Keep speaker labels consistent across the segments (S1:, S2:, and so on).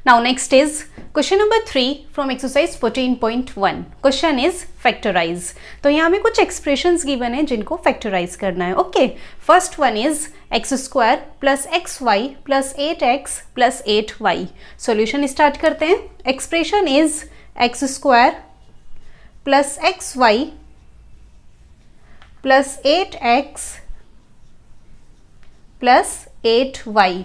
S1: Now next is question number 3 from exercise 14.1. Question is factorize. तो यहाँ में कुछ expressions given है जिनको factorize करना है. Okay. First one is x square plus xy plus 8x plus 8y. Solution start करते हैं. Expression is x square plus xy plus 8x plus 8y.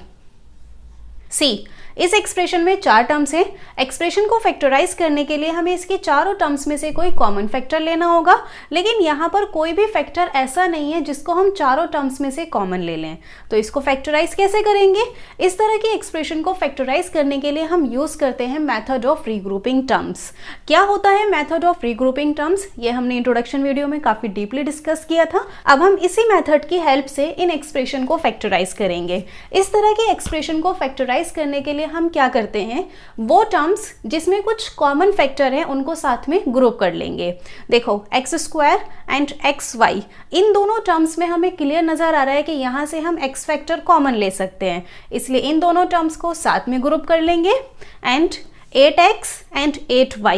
S1: See, इस एक्सप्रेशन में 4 टर्म्स हैं. एक्सप्रेशन को फैक्टराइज करने के लिए हमें इसके चारों टर्म्स में से कोई कॉमन फैक्टर लेना होगा, लेकिन यहाँ पर कोई भी फैक्टर ऐसा नहीं है जिसको हम चारों टर्म्स में से कॉमन ले लें. तो इसको फैक्टराइज कैसे करेंगे? इस तरह की एक्सप्रेशन को फैक्टराइज करने के लिए हम यूज करते हैं मेथड ऑफ रीग्रुपिंग टर्म्स. क्या होता है मेथड ऑफ रीग्रुपिंग टर्म्स? ये हमने इंट्रोडक्शन वीडियो में काफी डीपली डिस्कस किया था. अब हम इसी मेथड की हेल्प से इन एक्सप्रेशन को फैक्टराइज करेंगे. इस तरह की एक्सप्रेशन को फैक्टराइज करने के लिए हम क्या करते हैं, वो टर्म्स जिसमें कुछ कॉमन फैक्टर हैं उनको साथ में ग्रुप कर लेंगे. देखो x square and x y, इन दोनों टर्म्स में हमें क्लियर नजर आ रहा है कि यहां से हम एक्स फैक्टर कॉमन ले सकते हैं, इसलिए इन दोनों टर्म्स को साथ में ग्रुप कर लेंगे. एंड 8x एंड 8y,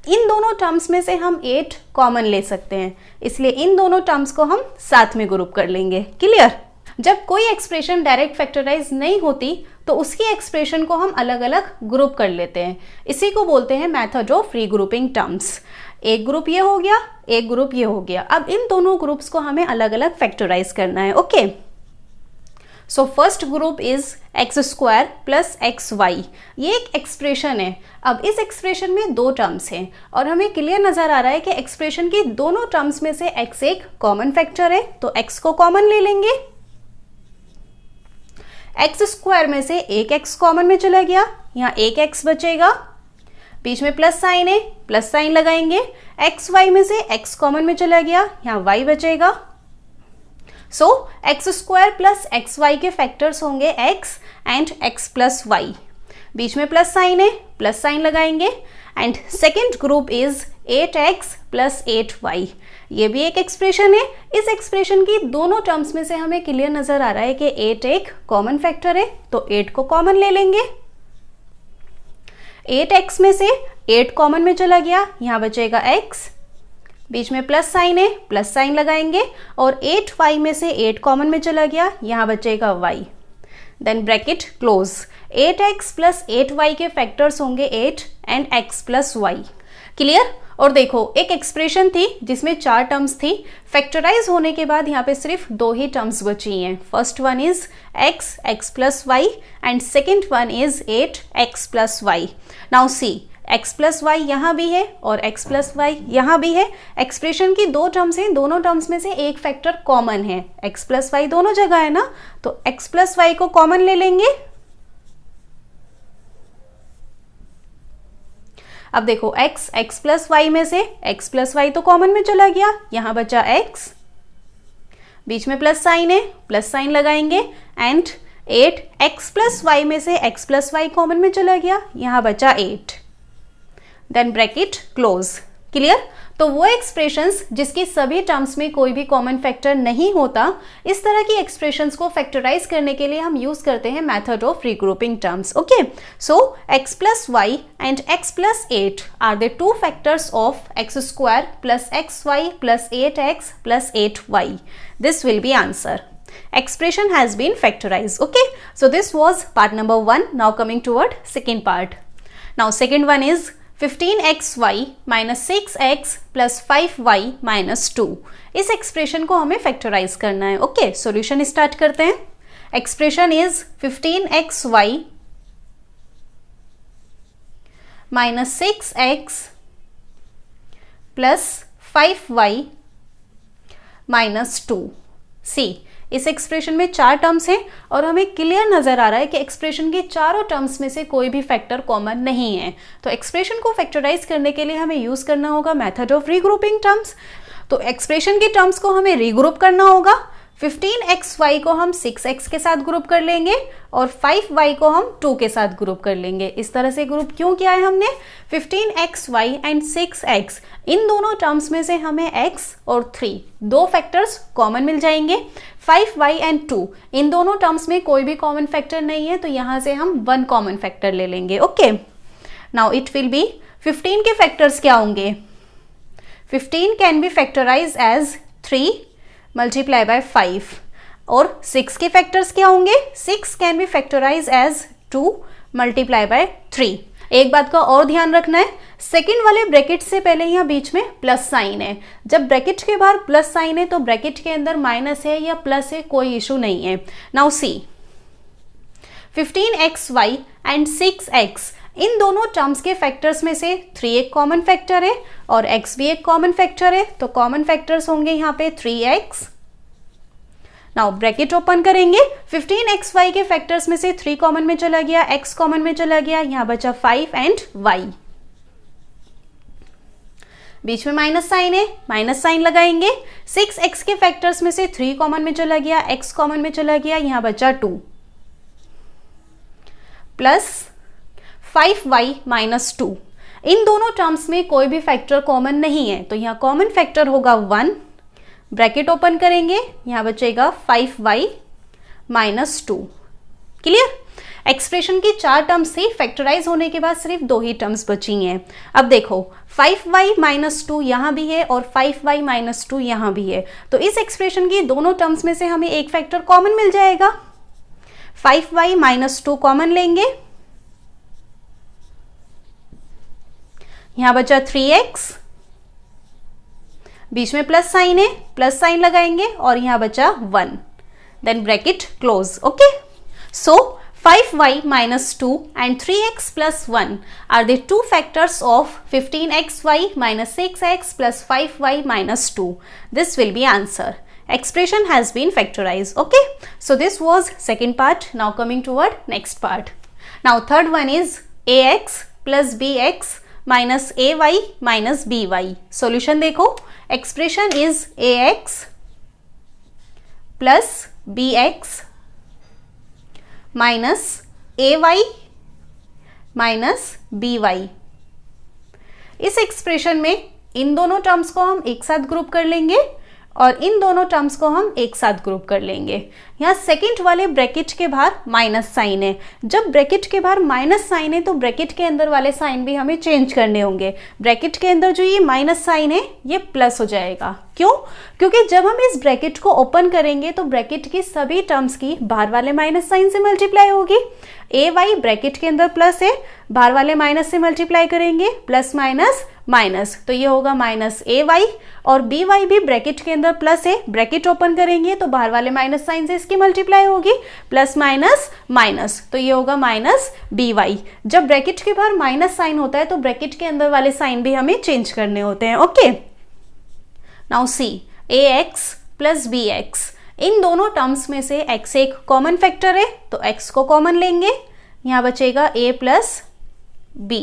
S1: इन दोनों टर्म्स में से हम 8 कॉमन ले सकते हैं, इसलिए इन दोनों टर्म्स को हम साथ में ग्रुप कर लेंगे. क्लियर? जब कोई एक्सप्रेशन डायरेक्ट फैक्टराइज नहीं होती तो उसकी एक्सप्रेशन को हम अलग अलग ग्रुप कर लेते हैं. इसी को बोलते हैं मेथड ऑफ रीग्रुपिंग टर्म्स. एक ग्रुप ये हो गया, एक ग्रुप ये हो गया. अब इन दोनों ग्रुप्स को हमें अलग अलग फैक्टराइज करना है. Okay, so first group is x square plus x y. ये एक एक्सप्रेशन है. अब इस एक्सप्रेशन में 2 टर्म्स हैं और हमें क्लियर नजर आ रहा है कि एक्सप्रेशन की दोनों टर्म्स में से x एक कॉमन फैक्टर है, तो x को कॉमन ले लेंगे. एक्स स्क्वायर में से एक x कॉमन में चला गया, यहाँ एक x बचेगा, बीच में प्लस साइन है, प्लस साइन लगाएंगे. एक्स वाई में से x कॉमन में चला गया, यहाँ y बचेगा. So x square plus x y के फैक्टर्स होंगे x and x plus y. बीच में प्लस साइन है, प्लस साइन लगाएंगे. And second group is 8x plus 8y. ये भी एक एक्सप्रेशन है. इस एक्सप्रेशन की दोनों टर्म्स में से हमें क्लियर नजर आ रहा है कि 8 एक कॉमन फैक्टर है, तो 8 को कॉमन ले लेंगे. 8x में से 8 कॉमन में चला गया, यहाँ बचेगा x, बीच में प्लस साइन है, प्लस साइन लगाएंगे. और 8y में से 8 कॉमन में चला गया, यहाँ बचेगा y. Then bracket close. 8x plus 8y के फैक्टर्स होंगे 8 and x plus y. Clear? और देखो, एक एक्सप्रेशन थी जिसमें 4 टर्म्स थी. फैक्टराइज होने के बाद यहाँ पे सिर्फ 2 ही टर्म्स बची हैं. First one is x plus y and second one is 8x plus y. Now see, x plus y यहाँ भी है और x प्लस वाई यहाँ भी है. एक्सप्रेशन की 2 टर्म्स हैं, दोनों टर्म्स में से एक फैक्टर कॉमन है. x प्लस वाई दोनों जगह है ना, तो x प्लस वाई को कॉमन ले लेंगे. अब देखो, x प्लस वाई में से x प्लस वाई तो कॉमन में चला गया, यहाँ बचा x, बीच में प्लस साइन है, प्लस साइन लगाएंगे. एंड 8x प्लस वाई में से x प्लस वाई कॉमन में चला गया, यहाँ बचा 8. Then bracket close. क्लियर? तो वो एक्सप्रेशंस जिसकी सभी टर्म्स में कोई भी कॉमन फैक्टर नहीं होता, इस तरह की एक्सप्रेशंस को फैक्टराइज करने के लिए हम यूज करते हैं method of regrouping terms. Okay, so x plus y and x plus 8 are the 2 factors of x square plus x y plus 8x plus 8y. This will be answer. Expression has been factorized. Okay, so this was part number 1. Now coming toward second part. Now second one is 15xy minus 6x plus 5y minus 2. इस expression को हमें factorise करना है. Okay, solution start करते हैं. Expression is 15xy minus 6x plus 5y minus 2. सी, इस expression में 4 terms हैं और हमें क्लियर नजर आ रहा है कि एक्सप्रेशन के चारों टर्म्स में से कोई भी फैक्टर कॉमन नहीं है. तो एक्सप्रेशन को फैक्टराइज करने के लिए हमें यूज करना होगा मेथड ऑफ रीग्रुपिंग टर्म्स. तो एक्सप्रेशन के टर्म्स को हमें रीग्रुप करना होगा. 15xy को हम 6x के साथ ग्रुप कर लेंगे और 5y को हम 2 के साथ ग्रुप कर लेंगे. इस तरह से ग्रुप क्यों किया है हमने? 15xy एंड 6x, इन दोनों टर्म्स में से हमें x और 3 2 फैक्टर्स कॉमन मिल जाएंगे. 5y एंड 2 इन दोनों टर्म्स में कोई भी कॉमन फैक्टर नहीं है, तो यहां से हम 1 कॉमन फैक्टर ले लेंगे. Okay, now it will be 15 के फैक्टर्स क्या होंगे? 15 can be factorise as 3 multiply by 5. और 6 के फैक्टर्स क्या होंगे? 6 can be factorise as 2 multiply by 3. एक बात का और ध्यान रखना है, सेकंड वाले ब्रैकेट से पहले यहाँ बीच में प्लस साइन है. जब ब्रैकेट के बाहर प्लस साइन है तो ब्रैकेट के अंदर माइनस है या प्लस है, कोई इशू नहीं है. Now see 15xy and 6x इन दोनों टर्म्स के फैक्टर्स में से 3 एक कॉमन फैक्टर है और x भी एक कॉमन फैक्टर है, तो कॉमन फैक्टर्स होंगे यहाँ पे 3x. नाउ ब्रैकेट ओपन करेंगे, 15xy के फैक्टर्स में से 3 कॉमन में चला गया, x कॉमन में चला गया, यहां बचा 5 एंड y. बीच में माइनस साइन है, माइनस साइन लगाएंगे. 6x के फैक्टर्स में से 3 कॉमन में चला गया, x कॉमन में चला गया, यहां बचा 2 प्लस 5y माइनस 2. इन दोनों टर्म्स में कोई भी फैक्टर कॉमन नहीं है, तो यहां कॉमन फैक्टर होगा 1. ब्रैकेट ओपन करेंगे, यहां बचेगा 5y माइनस 2. क्लियर? एक्सप्रेशन की 4 टर्म्स से फैक्टराइज होने के बाद सिर्फ 2 ही टर्म्स बची हैं. अब देखो 5y माइनस 2 यहां भी है और 5y माइनस 2 यहां भी है, तो इस एक्सप्रेशन की दोनों टर्म्स में से हमें एक फैक्टर कॉमन मिल जाएगा. 5y माइनस 2 कॉमन लेंगे, यहां बचा 3x, बीच में प्लस साइन है, प्लस साइन लगाएंगे और यहां बचा 1. Then bracket close. Okay, so 5y minus 2 and 3x plus 1 are the two factors of 15xy minus 6x plus 5y minus 2. This will be answer. Expression has been factorized. Okay, so this was second part. Now coming toward next part. Now third one is ax plus bx minus ay minus by. Solution देखो, expression is ax plus bx minus ay minus by. इस expression में इन दोनों terms को हम एक साथ group कर लेंगे और इन दोनों टर्म्स को हम एक साथ ग्रुप कर लेंगे. यहाँ सेकंड वाले ब्रैकेट के बाहर माइनस साइन है. जब ब्रैकेट के बाहर माइनस साइन है तो ब्रैकेट के अंदर वाले साइन भी हमें चेंज करने होंगे. ब्रैकेट के अंदर जो ये माइनस साइन है ये प्लस हो जाएगा. क्यों? क्योंकि जब हम इस ब्रैकेट को ओपन करेंगे तो ब्रैकेट की सभी टर्म्स की बाहर वाले माइनस साइन से मल्टीप्लाई होगी. ए वाई ब्रैकेट के अंदर प्लस है, बाहर वाले माइनस से मल्टीप्लाई करेंगे, प्लस माइनस माइनस, तो ये होगा माइनस ए वाई. और बी वाई भी ब्रैकेट के अंदर प्लस है, ब्रैकेट ओपन करेंगे तो बाहर वाले माइनस साइन से इसकी मल्टीप्लाई होगी, प्लस माइनस माइनस, तो ये होगा माइनस बी वाई. जब ब्रैकेट के बाहर माइनस साइन होता है तो ब्रैकेट के अंदर वाले साइन भी हमें चेंज करने होते हैं. Okay, now see ax plus bx इन दोनों टर्म्स में से x एक कॉमन फैक्टर है तो x को कॉमन लेंगे, यहां बचेगा a प्लस b.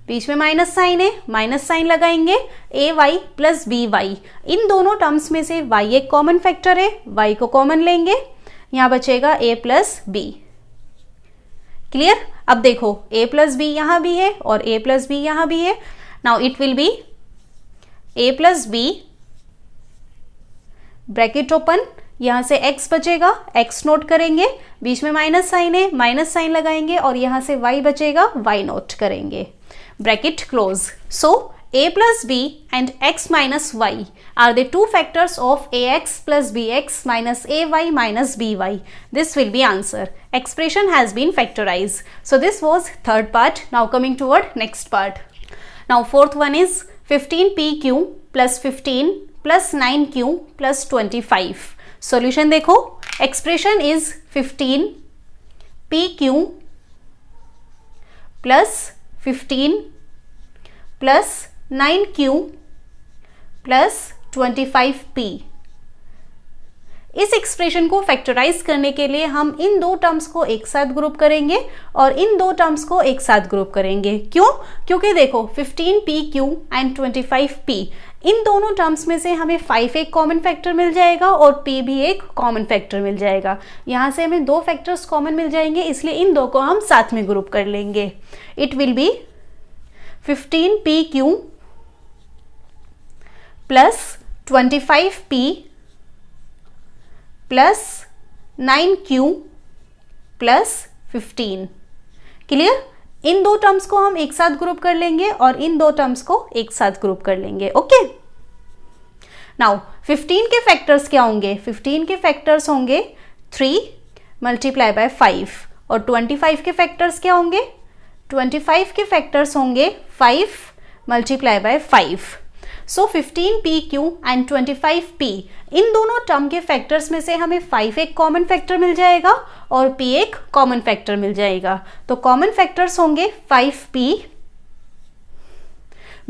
S1: बीच में माइनस साइन है, माइनस साइन लगाएंगे, ए वाई प्लस बी वाई. इन दोनों टर्म्स में से y एक कॉमन फैक्टर है, y को कॉमन लेंगे, यहां बचेगा a प्लस बी. क्लियर? अब देखो a प्लस बी यहां भी है और a प्लस बी यहां भी है. Now it will be a plus b bracket open, यहां से x बचेगा, x नोट करेंगे, बीच में माइनस साइन है, माइनस साइन लगाएंगे और यहां से y बचेगा, y नोट करेंगे, bracket close. So a plus b and x minus y are the two factors of ax plus bx minus ay minus by. This will be answer. Expression has been factorized. So this was third part. Now coming toward next part. Now fourth one is 15pq plus 15 plus 9q plus 25. Solution देखो, expression is 15pq plus 15 plus 9q plus 25p. इस expression को factorise करने के लिए हम इन दो terms को एक साथ ग्रुप करेंगे और इन दो टर्म्स को एक साथ ग्रुप करेंगे. क्यों? क्योंकि देखो 15pq एंड 25p इन दोनों टर्म्स में से हमें 5 एक कॉमन फैक्टर मिल जाएगा और p भी एक कॉमन फैक्टर मिल जाएगा. यहाँ से हमें 2 फैक्टर्स कॉमन मिल जाएंगे, इसलिए इन दो को हम साथ में ग्रुप कर लेंगे. It will be 15pq plus 25p plus 9q plus 15। Clear? इन दो टर्म्स को हम एक साथ ग्रुप कर लेंगे और इन दो टर्म्स को एक साथ ग्रुप कर लेंगे। ओके, नाउ 15 के फैक्टर्स क्या होंगे? 15 के फैक्टर्स होंगे 3 मल्टीप्लाई बाय 5 और 25 के फैक्टर्स क्या होंगे? 25 के फैक्टर्स होंगे 5 multiply by 5। So 15pq and 25p, इन दोनों टर्म के फैक्टर्स में से हमें 5 एक कॉमन फैक्टर मिल जाएगा और p एक कॉमन फैक्टर मिल जाएगा। तो कॉमन फैक्टर्स होंगे 5p,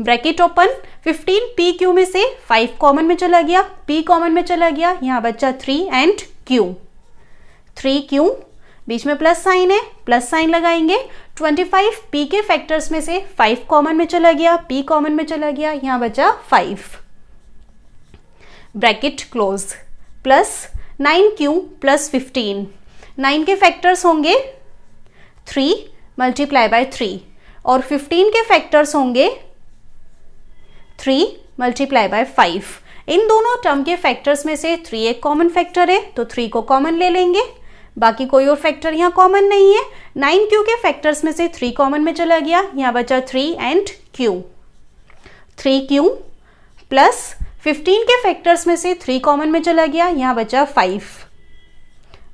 S1: ब्रैकेट ओपन, 15pq में से 5 कॉमन में चला गया, p कॉमन में चला गया, यहां बचा 3 एंड q, 3q, बीच में प्लस साइन है, प्लस साइन लगाएंगे। 25p के फैक्टर्स में से 5 कॉमन में चला गया, p कॉमन में चला गया, यहां बचा 5, bracket close, plus 9q plus 15, 9 के फैक्टर्स होंगे 3 मल्टीप्लाई बाय 3 और 15 के फैक्टर्स होंगे 3 मल्टीप्लाई बाय 5। इन दोनों टर्म के फैक्टर्स में से 3 एक कॉमन फैक्टर है तो 3 को कॉमन ले लेंगे, बाकी कोई और फैक्टर यहाँ कॉमन नहीं है। 9q के फैक्टर्स में से 3 कॉमन में चला गया, यहाँ बचा 3 एंड q, 3q प्लस 15 के फैक्टर्स में से 3 कॉमन में चला गया, यहाँ बचा 5,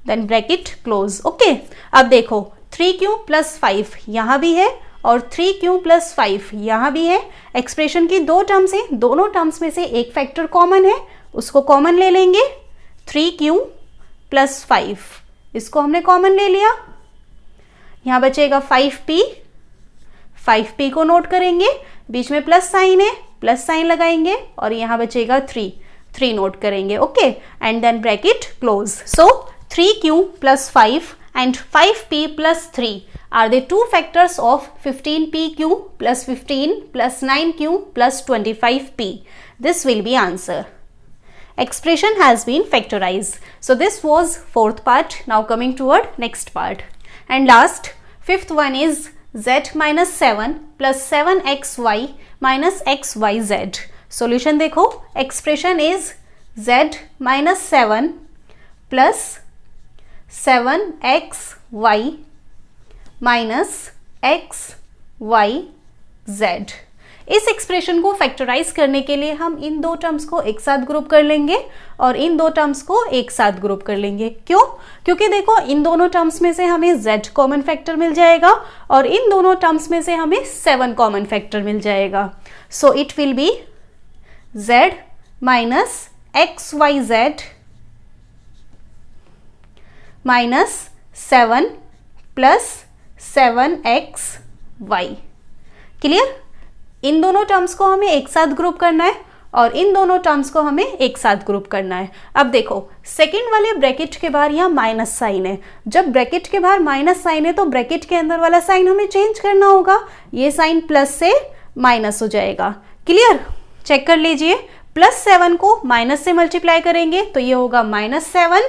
S1: देन ब्रैकेट क्लोज। ओके, अब देखो 3q प्लस 5 यहाँ भी है और 3q प्लस 5 यहाँ भी है। एक्सप्रेशन की दो टर्म्स है, दोनों टर्म्स में से एक फैक्टर कॉमन है, उसको कॉमन ले लेंगे। 3q प्लस 5, इसको हमने कॉमन ले लिया, यहाँ बचेगा 5p, 5p को नोट करेंगे, बीच में प्लस साइन है, प्लस साइन लगाएंगे और यहाँ बचेगा 3, 3 नोट करेंगे। Okay, and then bracket close. So 3q plus 5 and 5p plus 3 are the two factors of 15pq plus 15 plus 9q plus 25p. This will be answer. Expression has been factorized. So this was fourth part. Now coming toward next part. And last, fifth one is z minus 7 plus 7xy minus xyz. Solution देखो, expression is z minus 7 plus 7xy minus xyz। इस expression को factorise करने के लिए हम इन दो terms को एक साथ ग्रुप कर लेंगे और इन दो टर्म्स को एक साथ ग्रुप कर लेंगे। क्यों? क्योंकि देखो इन दोनों टर्म्स में से हमें z कॉमन फैक्टर मिल जाएगा और इन दोनों टर्म्स में से हमें 7 कॉमन फैक्टर मिल जाएगा। So it will be z minus xyz minus 7 plus 7xy। Clear? इन दोनों टर्म्स को हमें एक साथ ग्रुप करना है और इन दोनों टर्म्स को हमें एक साथ ग्रुप करना है। अब देखो सेकंड वाले ब्रैकेट के बाहर यहाँ माइनस साइन है, जब ब्रैकेट के बाहर माइनस साइन है तो ब्रैकेट के अंदर वाला साइन हमें चेंज करना होगा, ये साइन प्लस से माइनस हो जाएगा। क्लियर? चेक कर लीजिए, प्लस 7 को माइनस से मल्टीप्लाई करेंगे तो ये होगा -7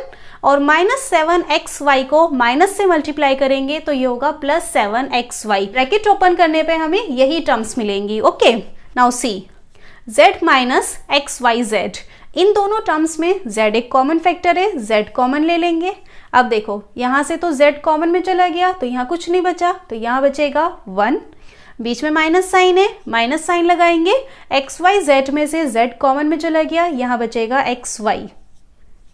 S1: और -7xy को माइनस से मल्टीप्लाई करेंगे तो ये होगा +7xy। ब्रैकेट ओपन करने पे हमें यही टर्म्स मिलेंगी। Okay, now see z minus xyz, इन दोनों टर्म्स में z एक कॉमन फैक्टर है, z कॉमन ले लेंगे। अब देखो यहाँ से तो z कॉमन में चला गया तो यहाँ कुछ नहीं बचा, तो यहाँ बचेगा 1, बीच में माइनस साइन है, माइनस साइन लगाएंगे। xyz में से z कॉमन में चला गया, यहाँ बचेगा xy।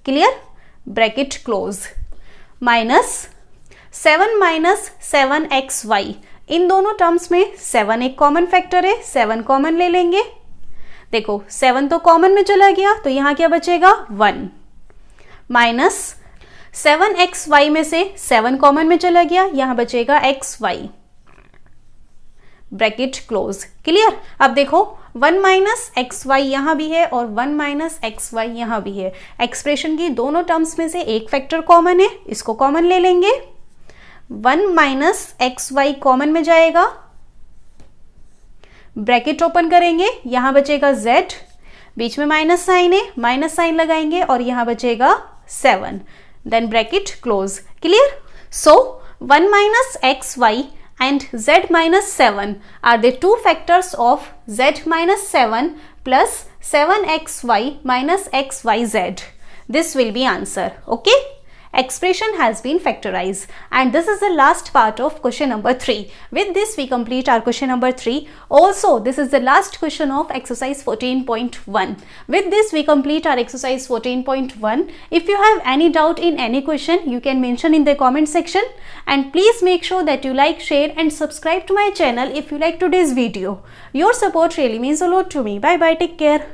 S1: Clear? Bracket close. -7 minus 7xy, इन दोनों टर्म्स में 7 एक कॉमन फैक्टर है, 7 कॉमन ले लेंगे। देखो 7 तो कॉमन में चला गया तो यहाँ क्या बचेगा 1, माइनस 7xy में से 7 कॉमन में चला गया, यहाँ बचेगा xy। Bracket close. क्लियर? अब देखो 1 माइनस xy यहाँ भी है और 1 माइनस xy यहाँ भी है। एक्सप्रेशन की दोनों टर्म्स में से एक फैक्टर कॉमन है, इसको कॉमन ले लेंगे। 1 माइनस xy कॉमन में जाएगा, ब्रैकेट ओपन करेंगे, यहाँ बचेगा z, बीच में माइनस साइन है, माइनस साइन लगाएंगे और यहाँ बचेगा 7, then bracket close. Clear? So 1 minus xy and z minus 7 are the two factors of z minus 7 plus 7xy minus xyz. This will be answer. Okay? Expression has been factorized, and this is the last part of question number 3. With this we complete our question number 3. Also, this is the last question of exercise 14.1. With this we complete our exercise 14.1. If you have any doubt in any question, you can mention in the comment section, and please make sure that you like, share and subscribe to my channel if you like today's video. Your support really means a lot to me. Bye bye, take care.